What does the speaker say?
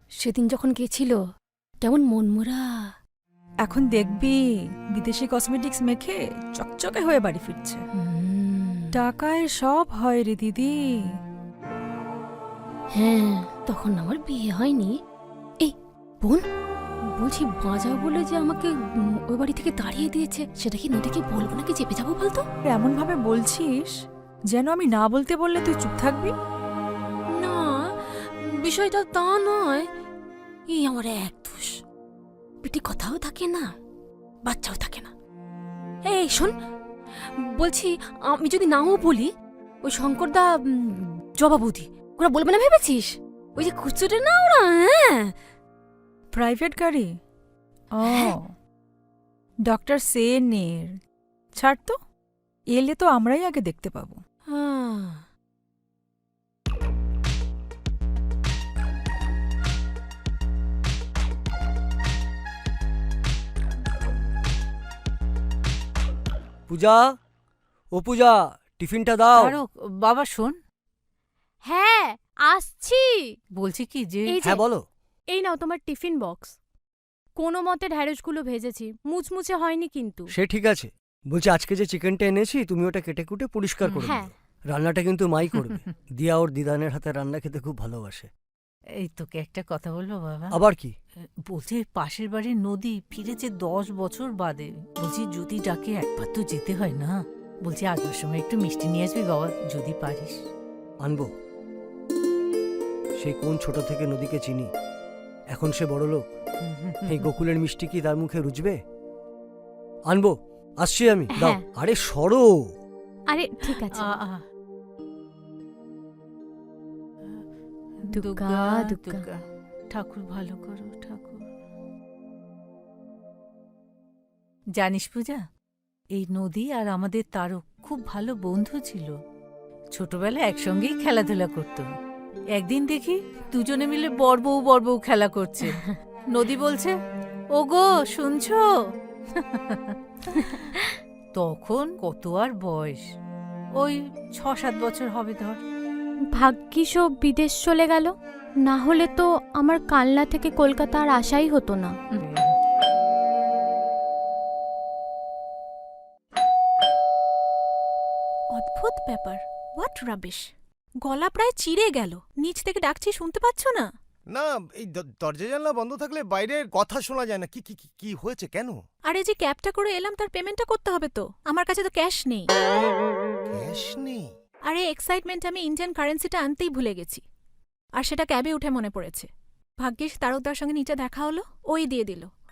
সেদিন যখন গেছিল কেমন মনমরা। এখন দেখবি বিদেশি কসমেটিক্স মেখে চকচকে হয়ে বাড়ি ফিরছে। টাকায় সব হয় রে দিদি। হ্যাঁ, তখন আমার বিয়ে হয়নি। এই বোন, বলছি বাঁচাও বলে যে আমাকে ওই বাড়ি থেকে তাড়িয়ে দিয়েছে, সেটা কি নদীকে বলবো নাকি চেপে যাবো বলতো? এমন ভাবে বলছিস যেন আমি না বলতে বললে তুই চুপ থাকবি। না, বিষয়টা তা নয়। এই আমার এক দোষ, পেটে কথাও থাকে না, বাচ্চাও থাকে না। এই শোন, বলছি আমি যদি নাও বলি, ওই শঙ্করদা জবাবুদি ওরা বলবে না ভেবেছিস? ওই যে খুচুটে না ওরা। হ্যাঁ, প্রাইভেট গাড়ি? ও, হ্যাঁ। ডক্টর সেনের। ছাড় তো, এলে তো আমরাই আগে দেখতে পাবো। হ্যাঁ। পূজা, ও পূজা, টিফিনটা দাও। তারক, বাবা শোন, হ্যাঁ আসছি। বলছি কি যে এই যে হ্যাঁ বলো। এই নাও তোমার টিফিন বক্স। কোনো মতে ঢ্যাঁড়সগুলো ভেজেছি, মুচমুচে হয়নি কিন্তু। সে ঠিক আছে। বলছি আজকে যে চিকেনটা এনেছি তুমি ওটা কেটে কুটে পরিষ্কার করে হ্যাঁ। দিও। রান্নাটা কিন্তু মাই করবে। দিয়া ওর দিদানের হাতে রান্না খেতে খুব ভালোবাসে। এই তোকে একটা কথা বলবো বাবা। আবার কি? বলছি পাশের বাড়ির নদী ফিরেছে 10 বছর বাদে। বলছি যদি ডাকে একবার তো যেতে হয় না। বলছি আসবার সময় একটু মিষ্টি নিয়ে আসবি বাবা, যদি পারিস। আনবো। সেই কোন ছোট থেকে নদীকে চিনি, এখন সে বড় লোক। এই গোকুলের মিষ্টি কি তার মুখে রুজবে? আনবো, আসছি আমি। দাও। হ্যাঁ। আরে সরো। আরে ঠিক আছে। দুর্গা, দুর্গা। ঠাকুর ভালো করো ঠাকুর। জানিস পূজা, এই নদী আর আমাদের তারক খুব ভালো বন্ধু ছিল। ছোটবেলায় একসঙ্গেই খেলাধুলা করত। একদিন দেখি দুজনে মিলে বড়বউ খেলা করছে। নদী বলছে, ওগো শুনছো? তখন কত আর বয়স, ওই 6-7 বছর হবে ধর। ভাগ্যিস ও বিদেশ চলে গেল, না হলে তো আমার কালনা থেকে কলকাতা আর আসাই হতো না। অদ্ভুত ব্যাপার, হোয়াট রাবিশ। গলা প্রায় চিড়ে গেল, নিচ থেকে ডাকছি শুনতে পাচ্ছ না? না, এই দরজা জানলা বন্ধ থাকলে বাইরের কথা শোনা যায় না। কি কি কি- কি হয়েছে, কেন? আরে যে ক্যাবটা করে এলাম তার পেমেন্টটা করতে হবে তো, আমার কাছে তো ক্যাশ নেই। ক্যাশ নেই? আরে এক্সাইটমেন্ট আমি ইন্ডিয়ান কারেন্সিটা আনতেই ভুলে গেছি, আর সেটা ক্যাবে উঠে মনে পড়েছে। ভাগ্যিস তারকদার সঙ্গে নিচে দেখা হলো, ওই দিয়ে দিল।